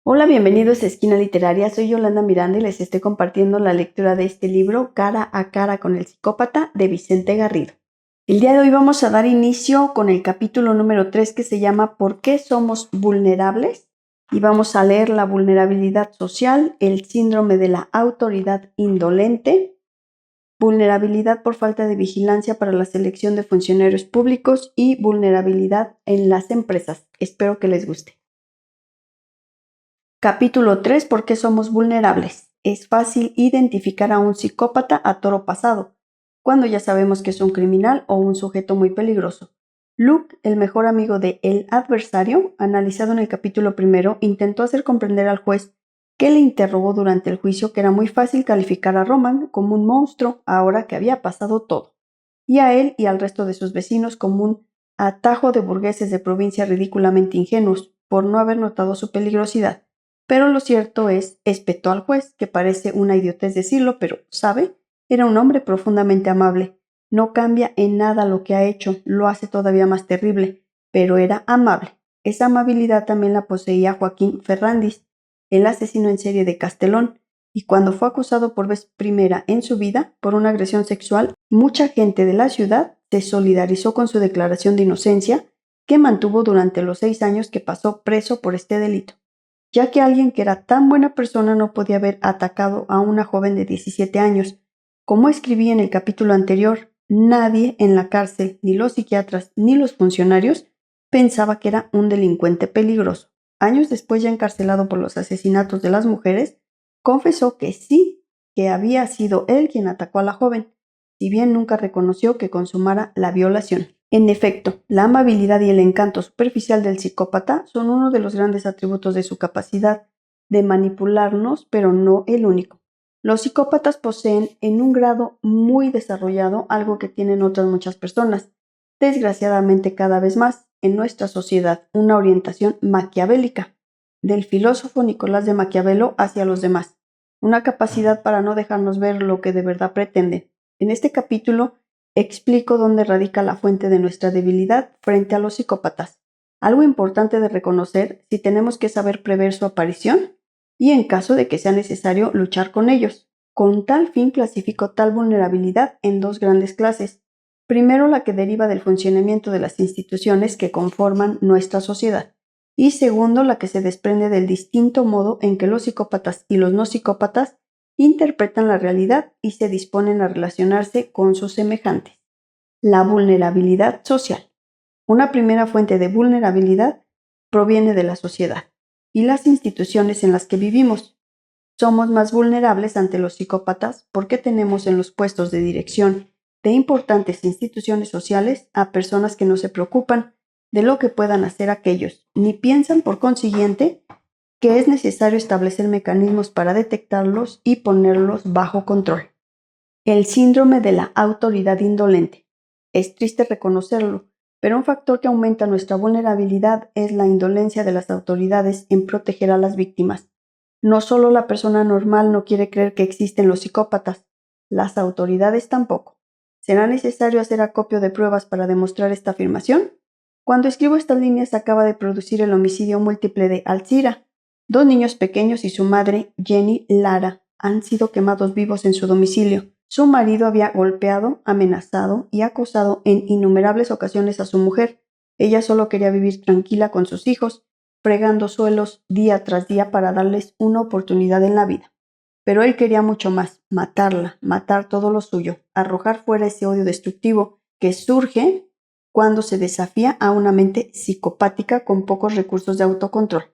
Hola, bienvenidos a Esquina Literaria. Soy Yolanda Miranda y les estoy compartiendo la lectura de este libro, Cara a cara con el psicópata, de Vicente Garrido. El día de hoy vamos a dar inicio con el capítulo número 3 que se llama ¿Por qué somos vulnerables? Y vamos a leer la vulnerabilidad social, el síndrome de la autoridad indolente, vulnerabilidad por falta de vigilancia para la selección de funcionarios públicos y vulnerabilidad en las empresas. Espero que les guste. Capítulo 3. ¿Por qué somos vulnerables? Es fácil identificar a un psicópata a toro pasado, cuando ya sabemos que es un criminal o un sujeto muy peligroso. Luke, el mejor amigo de El adversario, analizado en el capítulo 1, intentó hacer comprender al juez que le interrogó durante el juicio que era muy fácil calificar a Roman como un monstruo ahora que había pasado todo, y a él y al resto de sus vecinos como un atajo de burgueses de provincia ridículamente ingenuos por no haber notado su peligrosidad. Pero lo cierto es, espetó al juez, que parece una idiotez decirlo, pero, ¿sabe? Era un hombre profundamente amable. No cambia en nada lo que ha hecho, lo hace todavía más terrible, pero era amable. Esa amabilidad también la poseía Joaquín Ferrandis, el asesino en serie de Castelón, y cuando fue acusado por vez primera en su vida por una agresión sexual, mucha gente de la ciudad se solidarizó con su declaración de inocencia que mantuvo durante los 6 años que pasó preso por este delito, ya que alguien que era tan buena persona no podía haber atacado a una joven de 17 años. Como escribí en el capítulo anterior, nadie en la cárcel, ni los psiquiatras, ni los funcionarios, pensaba que era un delincuente peligroso. Años después, ya encarcelado por los asesinatos de las mujeres, confesó que sí, que había sido él quien atacó a la joven, si bien nunca reconoció que consumara la violación. En efecto, la amabilidad y el encanto superficial del psicópata son uno de los grandes atributos de su capacidad de manipularnos, pero no el único. Los psicópatas poseen en un grado muy desarrollado algo que tienen otras muchas personas, desgraciadamente cada vez más en nuestra sociedad, una orientación maquiavélica, del filósofo Nicolás de Maquiavelo hacia los demás, una capacidad para no dejarnos ver lo que de verdad pretenden. En este capítulo explico dónde radica la fuente de nuestra debilidad frente a los psicópatas, algo importante de reconocer si tenemos que saber prever su aparición y, en caso de que sea necesario, luchar con ellos. Con tal fin clasifico tal vulnerabilidad en dos grandes clases. Primero, la que deriva del funcionamiento de las instituciones que conforman nuestra sociedad, y segundo, la que se desprende del distinto modo en que los psicópatas y los no psicópatas interpretan la realidad y se disponen a relacionarse con sus semejantes. La vulnerabilidad social. Una primera fuente de vulnerabilidad proviene de la sociedad y las instituciones en las que vivimos. Somos más vulnerables ante los psicópatas porque tenemos en los puestos de dirección de importantes instituciones sociales a personas que no se preocupan de lo que puedan hacer aquellos, ni piensan, por consiguiente, que es necesario establecer mecanismos para detectarlos y ponerlos bajo control. El síndrome de la autoridad indolente. Es triste reconocerlo, pero un factor que aumenta nuestra vulnerabilidad es la indolencia de las autoridades en proteger a las víctimas. No solo la persona normal no quiere creer que existen los psicópatas, las autoridades tampoco. ¿Será necesario hacer acopio de pruebas para demostrar esta afirmación? Cuando escribo estas líneas acaba de producir el homicidio múltiple de Alzira. 2 niños pequeños y su madre, Jenny Lara, han sido quemados vivos en su domicilio. Su marido había golpeado, amenazado y acosado en innumerables ocasiones a su mujer. Ella solo quería vivir tranquila con sus hijos, fregando suelos día tras día para darles una oportunidad en la vida. Pero él quería mucho más, matarla, matar todo lo suyo, arrojar fuera ese odio destructivo que surge cuando se desafía a una mente psicopática con pocos recursos de autocontrol.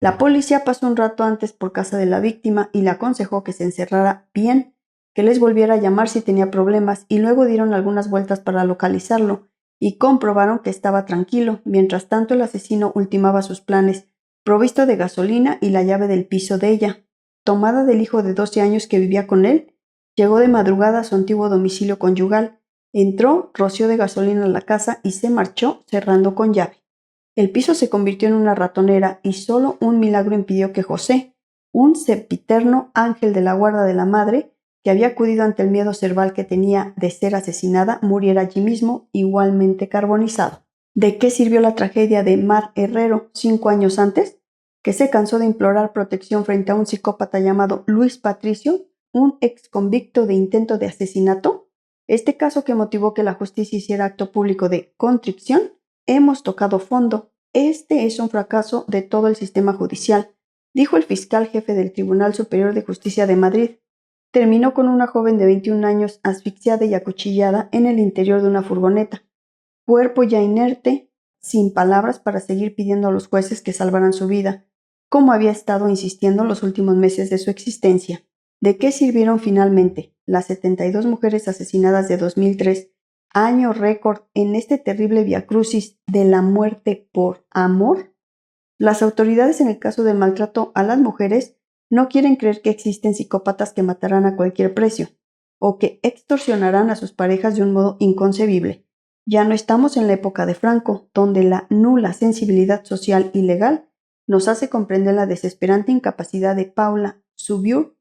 La policía pasó un rato antes por casa de la víctima y le aconsejó que se encerrara bien, que les volviera a llamar si tenía problemas, y luego dieron algunas vueltas para localizarlo y comprobaron que estaba tranquilo. Mientras tanto, el asesino ultimaba sus planes, provisto de gasolina y la llave del piso de ella. Tomada del hijo de 12 años que vivía con él, llegó de madrugada a su antiguo domicilio conyugal, entró, roció de gasolina la casa y se marchó cerrando con llave. El piso se convirtió en una ratonera y solo un milagro impidió que José, un sempiterno ángel de la guarda de la madre, que había acudido ante el miedo cerval que tenía de ser asesinada, muriera allí mismo, igualmente carbonizado. ¿De qué sirvió la tragedia de Mar Herrero 5 años antes? que se cansó de implorar protección frente a un psicópata llamado Luis Patricio, un ex convicto de intento de asesinato. Este caso que motivó que la justicia hiciera acto público de contrición, hemos tocado fondo. Este es un fracaso de todo el sistema judicial, dijo el fiscal jefe del Tribunal Superior de Justicia de Madrid. Terminó con una joven de 21 años asfixiada y acuchillada en el interior de una furgoneta, cuerpo ya inerte, sin palabras para seguir pidiendo a los jueces que salvaran su vida, como había estado insistiendo los últimos meses de su existencia. ¿De qué sirvieron finalmente las 72 mujeres asesinadas de 2003, año récord en este terrible viacrucis de la muerte por amor? Las autoridades en el caso del maltrato a las mujeres no quieren creer que existen psicópatas que matarán a cualquier precio o que extorsionarán a sus parejas de un modo inconcebible. Ya no estamos en la época de Franco, donde la nula sensibilidad social y legal nos hace comprender la desesperante incapacidad de Paula Subiur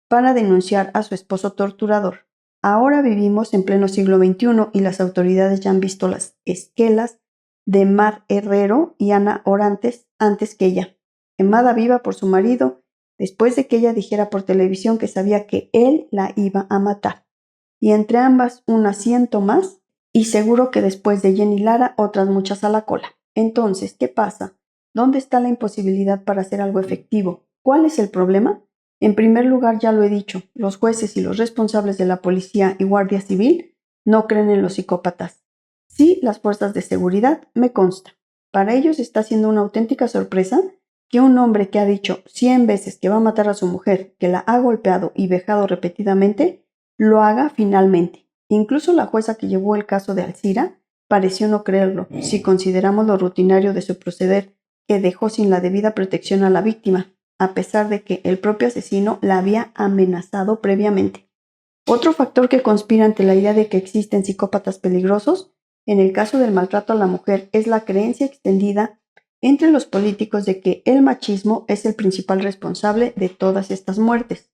para denunciar a su esposo torturador. Ahora vivimos en pleno siglo XXI y las autoridades ya han visto las esquelas de Mar Herrero y Ana Orantes antes que ella, quemada viva por su marido después de que ella dijera por televisión que sabía que él la iba a matar. Y entre ambas un asiento más, y seguro que después de Jenny Lara otras muchas a la cola. Entonces, ¿qué pasa? ¿Dónde está la imposibilidad para hacer algo efectivo? ¿Cuál es el problema? En primer lugar, ya lo he dicho, los jueces y los responsables de la policía y guardia civil no creen en los psicópatas. Sí, las fuerzas de seguridad, me consta. Para ellos está siendo una auténtica sorpresa que un hombre que ha dicho 100 veces que va a matar a su mujer, que la ha golpeado y vejado repetidamente, lo haga finalmente. Incluso la jueza que llevó el caso de Alcira pareció no creerlo, si consideramos lo rutinario de su proceder, que dejó sin la debida protección a la víctima, a pesar de que el propio asesino la había amenazado previamente. Otro factor que conspira ante la idea de que existen psicópatas peligrosos en el caso del maltrato a la mujer es la creencia extendida entre los políticos de que el machismo es el principal responsable de todas estas muertes.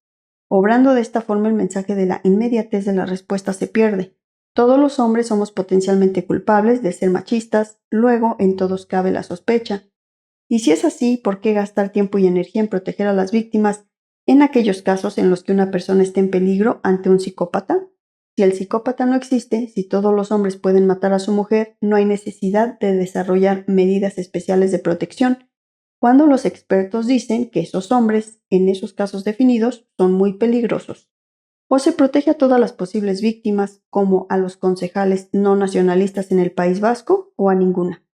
Obrando de esta forma, el mensaje de la inmediatez de la respuesta se pierde. Todos los hombres somos potencialmente culpables de ser machistas, luego en todos cabe la sospecha. Y si es así, ¿por qué gastar tiempo y energía en proteger a las víctimas en aquellos casos en los que una persona esté en peligro ante un psicópata? Si el psicópata no existe, si todos los hombres pueden matar a su mujer, no hay necesidad de desarrollar medidas especiales de protección, cuando los expertos dicen que esos hombres, en esos casos definidos, son muy peligrosos. O se protege a todas las posibles víctimas, como a los concejales no nacionalistas en el País Vasco, o a ninguna.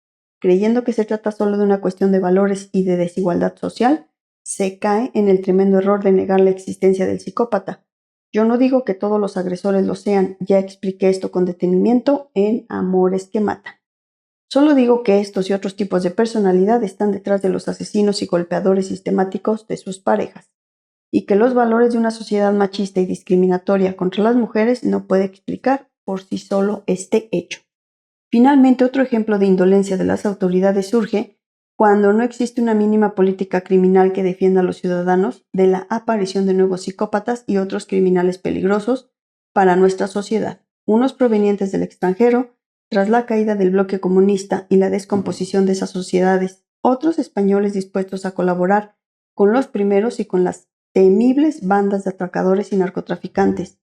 Creyendo que se trata solo de una cuestión de valores y de desigualdad social, se cae en el tremendo error de negar la existencia del psicópata. Yo no digo que todos los agresores lo sean, ya expliqué esto con detenimiento en Amores que Matan. Solo digo que estos y otros tipos de personalidad están detrás de los asesinos y golpeadores sistemáticos de sus parejas, y que los valores de una sociedad machista y discriminatoria contra las mujeres no puede explicar por sí solo este hecho. Finalmente, otro ejemplo de indolencia de las autoridades surge cuando no existe una mínima política criminal que defienda a los ciudadanos de la aparición de nuevos psicópatas y otros criminales peligrosos para nuestra sociedad, unos provenientes del extranjero, tras la caída del bloque comunista y la descomposición de esas sociedades, otros españoles dispuestos a colaborar con los primeros y con las temibles bandas de atracadores y narcotraficantes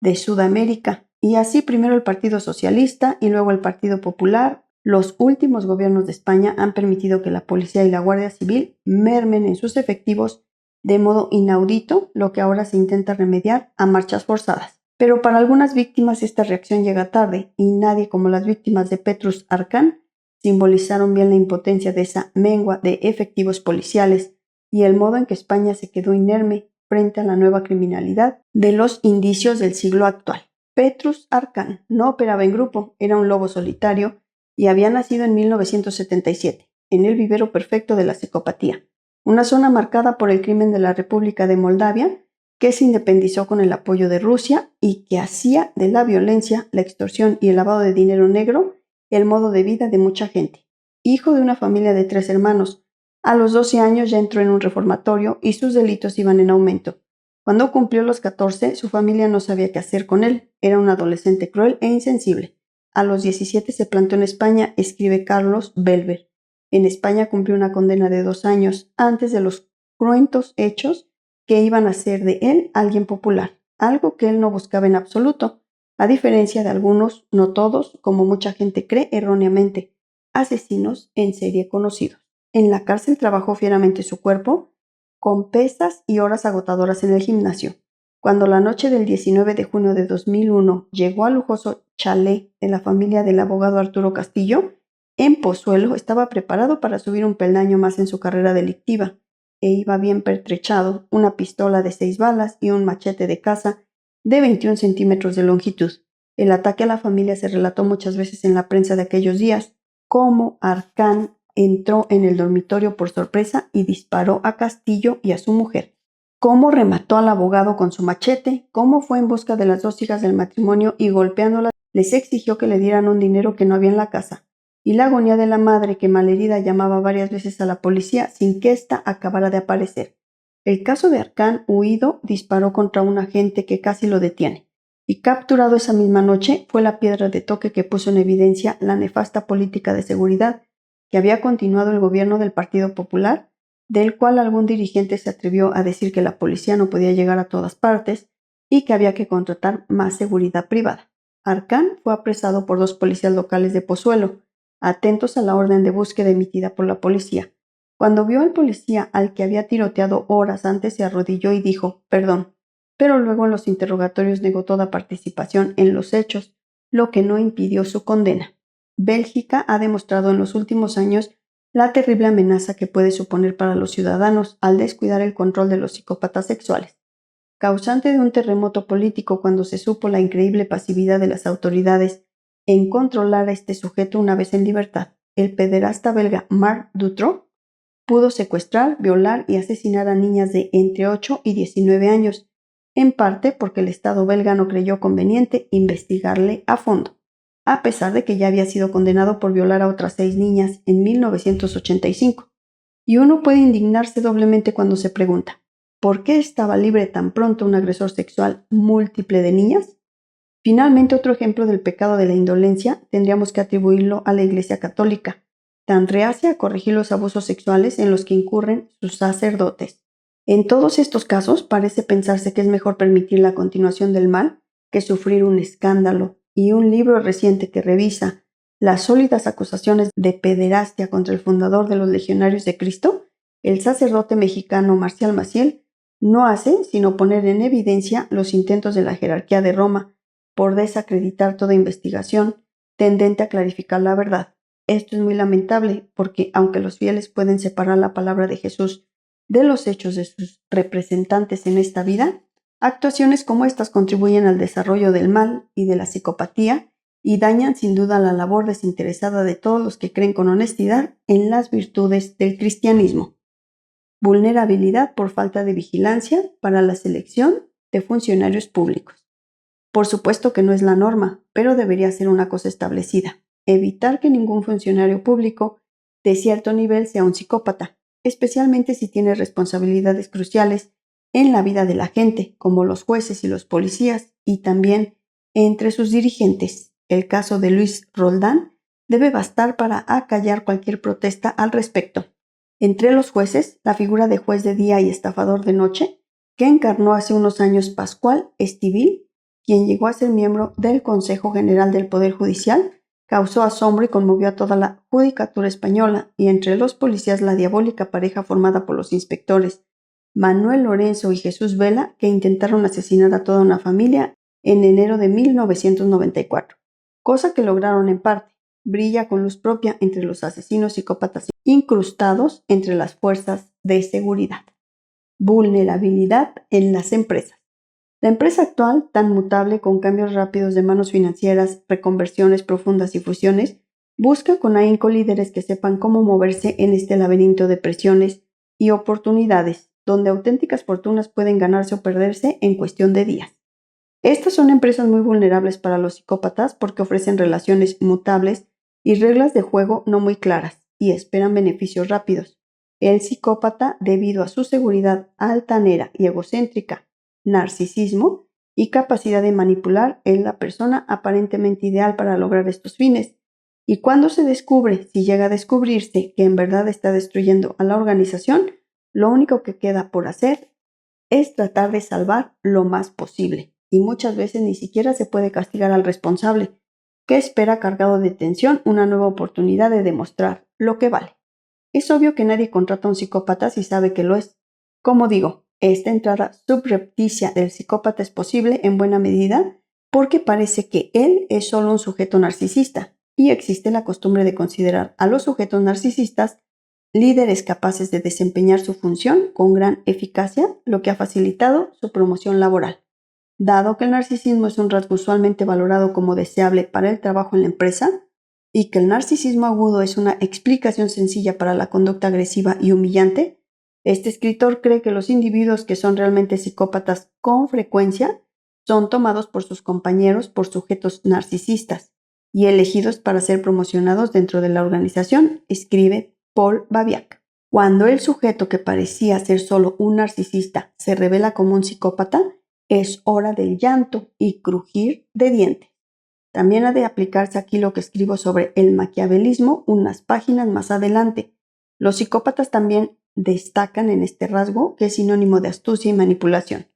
de Sudamérica, y así primero el Partido Socialista y luego el Partido Popular. Los últimos gobiernos de España han permitido que la policía y la Guardia Civil mermen en sus efectivos de modo inaudito, lo que ahora se intenta remediar a marchas forzadas. Pero para algunas víctimas esta reacción llega tarde, y nadie como las víctimas de Petrus Arcán simbolizaron bien la impotencia de esa mengua de efectivos policiales y el modo en que España se quedó inerme frente a la nueva criminalidad de los indicios del siglo actual. Petrus Arcán no operaba en grupo, era un lobo solitario y había nacido en 1977, en el vivero perfecto de la psicopatía, una zona marcada por el crimen de la República de Moldavia, que se independizó con el apoyo de Rusia y que hacía de la violencia, la extorsión y el lavado de dinero negro el modo de vida de mucha gente. Hijo de una familia de 3 hermanos, a los 12 años ya entró en un reformatorio y sus delitos iban en aumento. Cuando cumplió los 14, su familia no sabía qué hacer con él. Era un adolescente cruel e insensible. A los 17 se plantó en España, escribe Carlos Belver. En España cumplió una condena de 2 años antes de los cruentos hechos que iban a hacer de él alguien popular, algo que él no buscaba en absoluto, a diferencia de algunos, no todos, como mucha gente cree erróneamente, asesinos en serie conocidos. En la cárcel trabajó fieramente su cuerpo, con pesas y horas agotadoras en el gimnasio. Cuando la noche del 19 de junio de 2001 llegó al lujoso chalet de la familia del abogado Arturo Castillo, en Pozuelo, estaba preparado para subir un peldaño más en su carrera delictiva, e iba bien pertrechado, una pistola de 6 balas y un machete de caza de 21 centímetros de longitud. El ataque a la familia se relató muchas veces en la prensa de aquellos días, cómo Arcán entró en el dormitorio por sorpresa y disparó a Castillo y a su mujer, cómo remató al abogado con su machete, cómo fue en busca de las 2 hijas del matrimonio y golpeándolas les exigió que le dieran un dinero que no había en la casa, y la agonía de la madre que malherida llamaba varias veces a la policía sin que ésta acabara de aparecer. El caso de Arcán, huido, disparó contra un agente que casi lo detiene, y capturado esa misma noche fue la piedra de toque que puso en evidencia la nefasta política de seguridad que había continuado el gobierno del Partido Popular, del cual algún dirigente se atrevió a decir que la policía no podía llegar a todas partes y que había que contratar más seguridad privada. Arcán fue apresado por 2 policías locales de Pozuelo, atentos a la orden de búsqueda emitida por la policía. Cuando vio al policía al que había tiroteado horas antes, se arrodilló y dijo «perdón», pero luego en los interrogatorios negó toda participación en los hechos, lo que no impidió su condena. Bélgica ha demostrado en los últimos años la terrible amenaza que puede suponer para los ciudadanos al descuidar el control de los psicópatas sexuales. Causante de un terremoto político cuando se supo la increíble pasividad de las autoridades en controlar a este sujeto una vez en libertad, el pederasta belga Marc Dutroux pudo secuestrar, violar y asesinar a niñas de entre 8 y 19 años, en parte porque el Estado belga no creyó conveniente investigarle a fondo, a pesar de que ya había sido condenado por violar a otras 6 niñas en 1985. Y uno puede indignarse doblemente cuando se pregunta, ¿por qué estaba libre tan pronto un agresor sexual múltiple de niñas? Finalmente, otro ejemplo del pecado de la indolencia tendríamos que atribuirlo a la Iglesia Católica, tan reacia a corregir los abusos sexuales en los que incurren sus sacerdotes. En todos estos casos parece pensarse que es mejor permitir la continuación del mal que sufrir un escándalo, y un libro reciente que revisa las sólidas acusaciones de pederastia contra el fundador de los Legionarios de Cristo, el sacerdote mexicano Marcial Maciel, no hace sino poner en evidencia los intentos de la jerarquía de Roma por desacreditar toda investigación tendente a clarificar la verdad. Esto es muy lamentable porque, aunque los fieles pueden separar la palabra de Jesús de los hechos de sus representantes en esta vida, actuaciones como estas contribuyen al desarrollo del mal y de la psicopatía y dañan sin duda la labor desinteresada de todos los que creen con honestidad en las virtudes del cristianismo. Vulnerabilidad por falta de vigilancia para la selección de funcionarios públicos. Por supuesto que no es la norma, pero debería ser una cosa establecida. Evitar que ningún funcionario público de cierto nivel sea un psicópata, especialmente si tiene responsabilidades cruciales en la vida de la gente, como los jueces y los policías, y también entre sus dirigentes. El caso de Luis Roldán debe bastar para acallar cualquier protesta al respecto. Entre los jueces, la figura de juez de día y estafador de noche, que encarnó hace unos años Pascual Estivil, quien llegó a ser miembro del Consejo General del Poder Judicial, causó asombro y conmovió a toda la judicatura española, y entre los policías la diabólica pareja formada por los inspectores Manuel Lorenzo y Jesús Vela, que intentaron asesinar a toda una familia en enero de 1994, cosa que lograron en parte. Brilla con luz propia entre los asesinos psicópatas incrustados entre las fuerzas de seguridad. Vulnerabilidad en las empresas. La empresa actual, tan mutable con cambios rápidos de manos financieras, reconversiones profundas y fusiones, busca con ahínco líderes que sepan cómo moverse en este laberinto de presiones y oportunidades, donde auténticas fortunas pueden ganarse o perderse en cuestión de días. Estas son empresas muy vulnerables para los psicópatas porque ofrecen relaciones mutables y reglas de juego no muy claras y esperan beneficios rápidos. El psicópata, debido a su seguridad altanera y egocéntrica, narcisismo y capacidad de manipular, es la persona aparentemente ideal para lograr estos fines, Y cuando se descubre, si llega a descubrirse que en verdad está destruyendo a la organización, lo único que queda por hacer es tratar de salvar lo más posible. Y muchas veces ni siquiera se puede castigar al responsable, que espera cargado de tensión una nueva oportunidad de demostrar lo que vale. Es obvio que nadie contrata a un psicópata si sabe que lo es. Como digo, esta entrada subrepticia del psicópata es posible en buena medida porque parece que él es solo un sujeto narcisista y existe la costumbre de considerar a los sujetos narcisistas líderes capaces de desempeñar su función con gran eficacia, lo que ha facilitado su promoción laboral. Dado que el narcisismo es un rasgo usualmente valorado como deseable para el trabajo en la empresa y que el narcisismo agudo es una explicación sencilla para la conducta agresiva y humillante, este escritor cree que los individuos que son realmente psicópatas con frecuencia son tomados por sus compañeros por sujetos narcisistas y elegidos para ser promocionados dentro de la organización, escribe Paul Babiak. Cuando el sujeto que parecía ser solo un narcisista se revela como un psicópata, es hora del llanto y crujir de dientes. También ha de aplicarse aquí lo que escribo sobre el maquiavelismo unas páginas más adelante. Los psicópatas también destacan en este rasgo que es sinónimo de astucia y manipulación.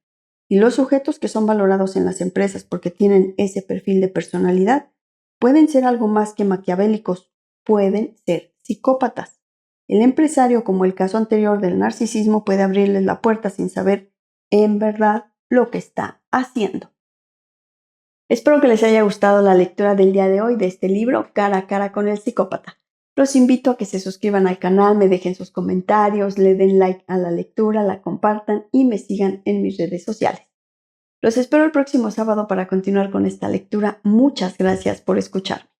Y los sujetos que son valorados en las empresas porque tienen ese perfil de personalidad pueden ser algo más que maquiavélicos, pueden ser psicópatas. El empresario, como el caso anterior del narcisismo, puede abrirles la puerta sin saber en verdad lo que está haciendo. Espero que les haya gustado la lectura del día de hoy de este libro, Cara a cara con el psicópata. Los invito a que se suscriban al canal, me dejen sus comentarios, le den like a la lectura, la compartan y me sigan en mis redes sociales. Los espero el próximo sábado para continuar con esta lectura. Muchas gracias por escuchar.